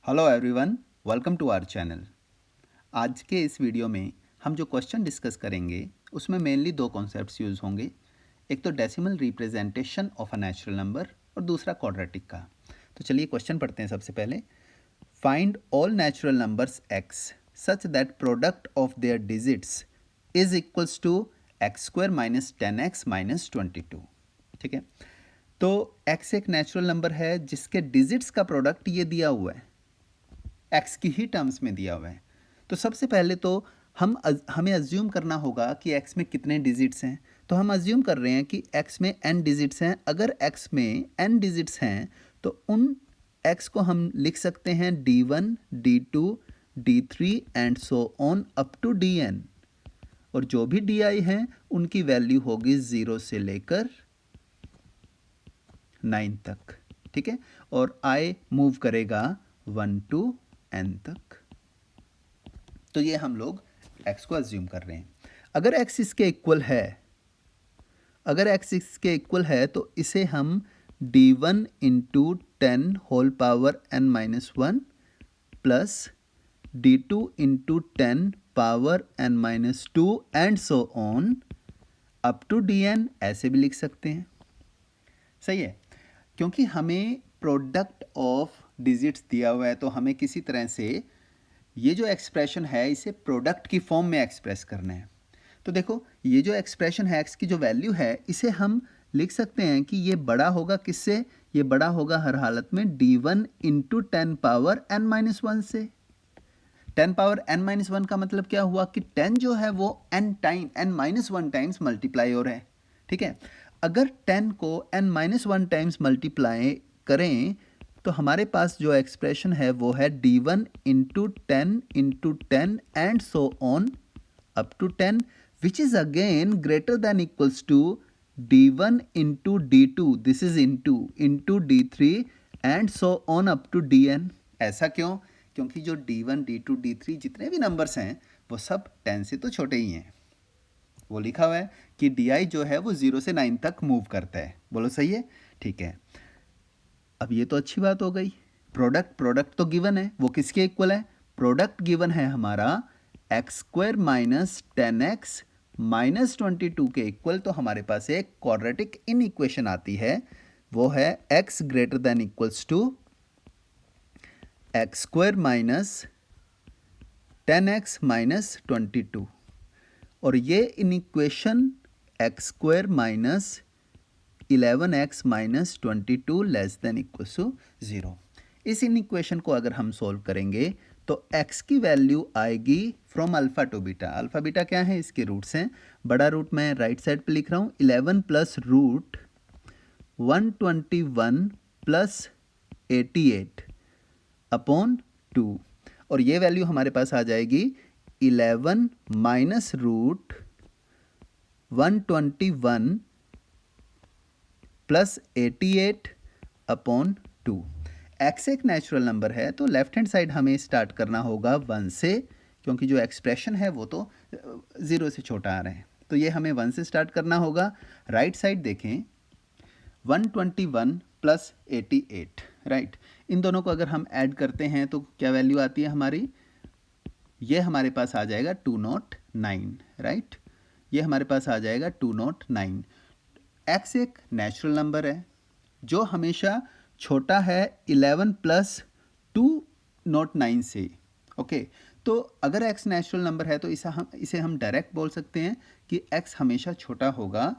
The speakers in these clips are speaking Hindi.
Hello everyone, welcome to our channel. आज के इस वीडियो में हम जो क्वेश्चन डिस्कस करेंगे उसमें मेनली दो कॉन्सेप्ट्स यूज़ होंगे। एक तो decimal representation of a natural number और दूसरा क्वाड्रेटिक का। तो चलिए क्वेश्चन पढ़ते हैं। सबसे पहले find all natural numbers x such that product of their digits is equals to x square minus 10x minus 22। ठीक है, तो x एक नेचुरल नंबर है जिसके डिजिट्स का प्रोडक्ट ये दिया हुआ है, एक्स की ही टर्म्स में दिया हुआ है। तो सबसे पहले तो हमें अज्यूम करना होगा कि एक्स में कितने डिजिट्स हैं। तो हम अज्यूम कर रहे हैं कि एक्स में n डिजिट्स हैं। अगर एक्स में n डिजिट्स हैं तो उन एक्स को हम लिख सकते हैं d1, d2, d3 and so on up to dn। और जो भी di हैं उनकी वैल्यू होगी 0 से लेकर 9 तक। ठीक है, और i मूव करेगा 1 टू n तक। तो ये हम लोग x को अज्यूम कर रहे हैं। अगर x इसके इक्वल है, तो इसे हम d1 into 10 whole power n minus 1 plus d2 into 10 power n minus 2 and so on up to dn ऐसे भी लिख सकते हैं। सही है, क्योंकि हमें प्रोडक्ट ऑफ डिजिट्स दिया हुआ है तो हमें किसी तरह से ये जो एक्सप्रेशन है इसे प्रोडक्ट की फॉर्म में एक्सप्रेस करना है। तो देखो, ये जो एक्सप्रेशन है एक्स की जो वैल्यू है इसे हम लिख सकते हैं कि ये बड़ा होगा किससे? ये बड़ा होगा हर हालत में d1 into 10 power n minus 1 से। 10 पावर n माइनस 1 का मतलब क्या हुआ कि 10 जो है वो n माइनस 1 टाइम्स मल्टीप्लाई हो रहा है। ठीक है, अगर 10 को n माइनस 1 टाइम्स मल्टीप्लाई करें तो हमारे पास जो एक्सप्रेशन है वो है d1 into 10 and so on up to 10 which is again greater than equals to d1 into d2, this is into d3 and so on up to dn। ऐसा क्यों? क्योंकि जो d1, d2, d3 जितने भी नंबर्स हैं वो सब 10 से तो छोटे ही हैं। वो लिखा हुआ है कि di जो है वो 0 से 9 तक मूव करता है। बोलो सही है? ठीक है, अब ये तो अच्छी बात हो गई। प्रोडक्ट तो गिवन है, वो किसके इक्वल है? प्रोडक्ट गिवन है हमारा x square minus 10x minus 22 के इक्वल। तो हमारे पास एक क्वाड्रेटिक इन इक्वेशन आती है, वो है x greater than equals to x square minus 10x minus 22। और ये inequation x square minus 11x minus 22 less than equal to 0। इस इन इक्वेशन को अगर हम सोल्व करेंगे तो x की वैल्यू आएगी from alpha two beta. Alpha beta क्या है? इसके रूट्स हैं। बड़ा रूट मैं राइट साइड पे लिख रहा हूँ, 11 प्लस रूट 121 प्लस 88 अपॉन 2। और ये वैल्यू हमारे पास आ जाएगी 11 minus root 121 plus 88 upon 2। X एक नेचुरल नंबर है तो लेफ्ट हैंड साइड हमें स्टार्ट करना होगा 1 से, क्योंकि जो एक्सप्रेशन है वो तो 0 से छोटा आ रहा है, तो ये हमें 1 से स्टार्ट करना होगा। राइट साइड देखें, 121 प्लस 88, राइट। इन दोनों को अगर हम ऐड करते हैं तो क्या वैल्यू आती है हमारी? ये हमारे पास आ जाएगा 209, राइट। ये हमारे पास आ जाएगा 209। एक्स एक नेचुरल नंबर है जो हमेशा छोटा है 11 प्लस 209 से। ओके, तो अगर x नेचुरल नंबर है तो इसे हम डायरेक्ट बोल सकते हैं कि x हमेशा छोटा होगा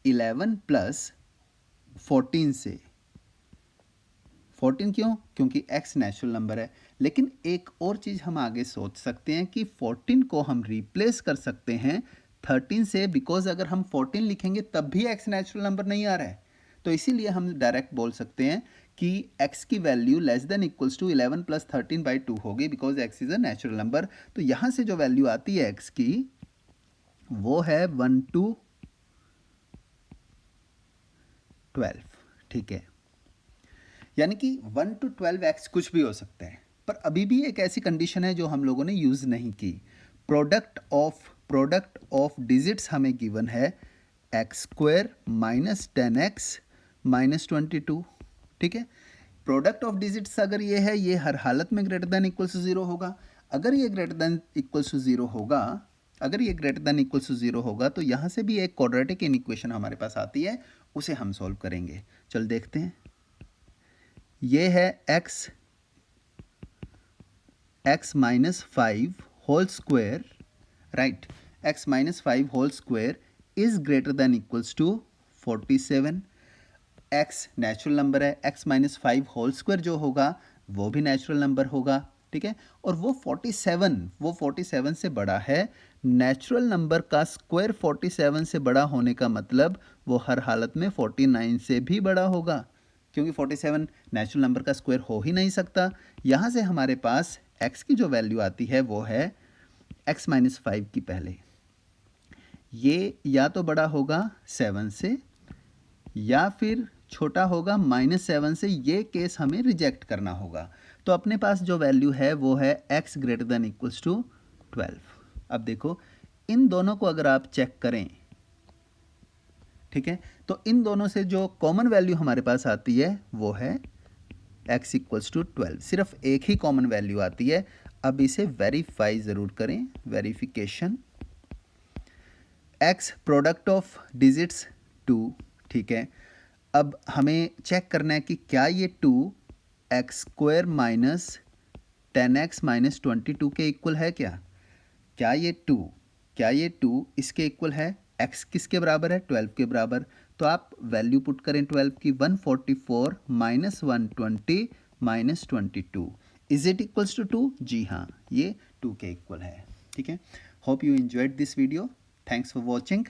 11 प्लस 14 से। 14 क्यों? क्योंकि x नेचुरल नंबर है। लेकिन एक और चीज़ हम आगे सोच सकते हैं कि 14 को हम रिप्लेस कर सकते हैं 13 से, बिकॉज अगर हम 14 लिखेंगे तब भी x नेचुरल नंबर नहीं आ रहा है। तो इसीलिए हम डायरेक्ट बोल सकते हैं कि x की वैल्यू less than equals to 11 plus 13/2 होगी, because x is a natural number. तो यहाँ से जो वैल्यू आती है x की वो है 1 to 12। ठीक है, यानी कि 1 to 12x कुछ भी हो सकता है, पर अभी भी एक ऐसी कंडीशन है जो हम लोगों ने यूज़ नहीं की। प्रोडक्ट ऑफ डिजिट्स हमें गिवन है x square minus 10x minus 22। ठीक है, प्रोडक्ट ऑफ डिजिट्स अगर ये है, ये हर हालत में ग्रेटर देन इक्वल्स टू 0 होगा। अगर ये ग्रेटर देन इक्वल्स टू 0 होगा, अगर ये ग्रेटर देन इक्वल्स टू 0 होगा तो यहाँ से भी एक क्वाड्रेटिक इक्वेशन हमारे पास आती है, उसे हम सॉल्व करेंगे। चल देखते हैं। ये है x minus 5 whole square, right, x minus 5 whole square is greater than equals to 47। x natural number है, x माइनस 5 होल स्क्वायर जो होगा वो भी नेचुरल नंबर होगा, ठीक है। और वो 47 से बड़ा है। नेचुरल नंबर का स्क्वायर 47 से बड़ा होने का मतलब वो हर हालत में 49 से भी बड़ा होगा, क्योंकि 47 नेचुरल नंबर का स्क्वायर हो ही नहीं सकता। यहाँ से हमारे पास x की जो वैल्यू आती है वो है x माइनस 5 की पहले, ये या तो बड़ा होगा 7 से या फिर छोटा होगा -7 से। ये केस हमें रिजेक्ट करना होगा। तो अपने पास जो वैल्यू है वो है x greater than equals to 12। अब देखो इन दोनों को अगर आप चेक करें, ठीक है, तो इन दोनों से जो कॉमन वैल्यू हमारे पास आती है वो है x इक्वल्स टू 12। सिर्फ एक ही कॉमन वैल्यू आती है। अब इसे वेरीफाई ज़रूर करें, verification. x product of digits 2, ठीक है। अब हमें चेक करना है कि क्या ये 2x square minus 10x minus 22 के इक्वल है क्या? क्या ये 2 इसके इक्वल है? x किसके बराबर है? 12 के बराबर। तो आप वैल्यू पुट करें 12 की, 144 minus 120 minus 22 is it equals to 2? जी हाँ, ये 2 के इक्वल है, ठीक है। Hope you enjoyed this video. Thanks for watching.